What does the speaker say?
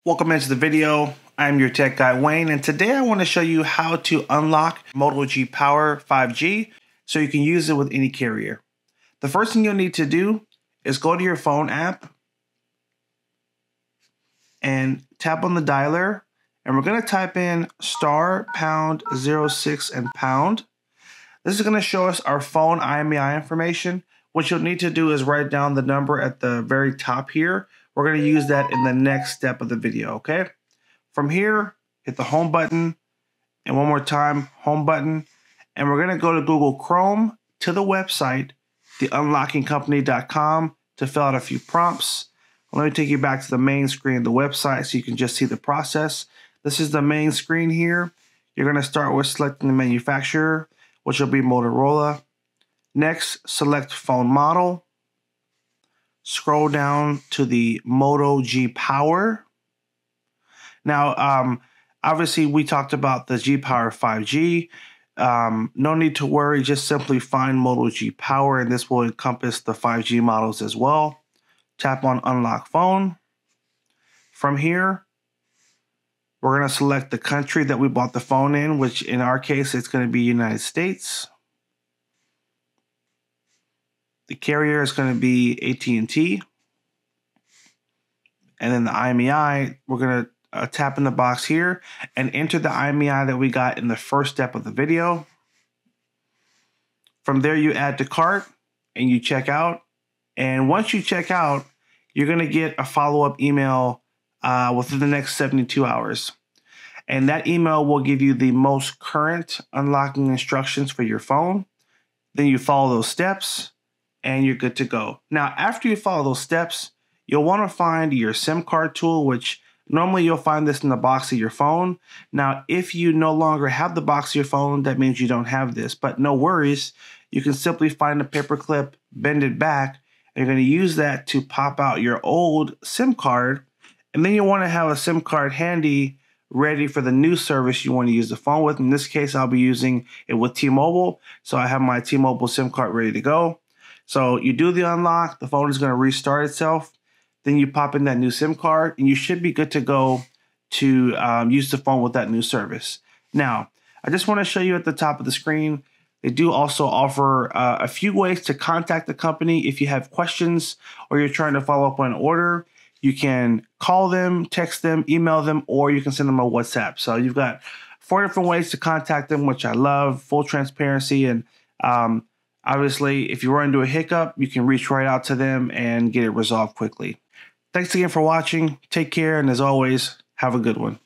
Welcome into the video. I'm your tech guy Wayne, and today I want to show you how to unlock Moto G Power 5G so you can use it with any carrier. The first thing you'll need to do is go to your phone app and tap on the dialer, and we're going to type in *#06 and #. This is going to show us our phone IMEI information. What you'll need to do is write down the number at the very top here. We're going to use that in the next step of the video, okay? From here, hit the home button, and one more time, home button, and we're going to go to Google Chrome to the website, theunlockingcompany.com, to fill out a few prompts. Let me take you back to the main screen of the website so you can just see the process. This is the main screen here. You're going to start with selecting the manufacturer, which will be Motorola. Next, select phone model. Scroll down to the Moto G Power. Now, obviously, we talked about the G Power 5G. No need to worry, just simply find Moto G Power, and this will encompass the 5G models as well. Tap on Unlock Phone. From here, we're going to select the country that we bought the phone in, which in our case, it's going to be United States. The carrier is going to be AT&T. And then the IMEI, we're going to tap in the box here and enter the IMEI that we got in the first step of the video. From there, you add to cart and you check out. And once you check out, you're going to get a follow-up email within the next 72 hours. And that email will give you the most current unlocking instructions for your phone. Then you follow those steps, and you're good to go. Now, after you follow those steps, you'll want to find your SIM card tool, which normally you'll find this in the box of your phone. Now, if you no longer have the box of your phone, that means you don't have this, but no worries. You can simply find a paper clip, bend it back, and you're going to use that to pop out your old SIM card. And then you'll want to have a SIM card handy, ready for the new service you want to use the phone with. In this case, I'll be using it with T-Mobile, so I have my T-Mobile SIM card ready to go. So you do the unlock, the phone is going to restart itself. Then you pop in that new SIM card, and you should be good to go to use the phone with that new service. Now, I just want to show you at the top of the screen, they do also offer a few ways to contact the company. If you have questions or you're trying to follow up on an order, you can call them, text them, email them, or you can send them a WhatsApp. So you've got 4 different ways to contact them, which I love, full transparency. And obviously, if you run into a hiccup, you can reach right out to them and get it resolved quickly. Thanks again for watching. Take care, and as always, have a good one.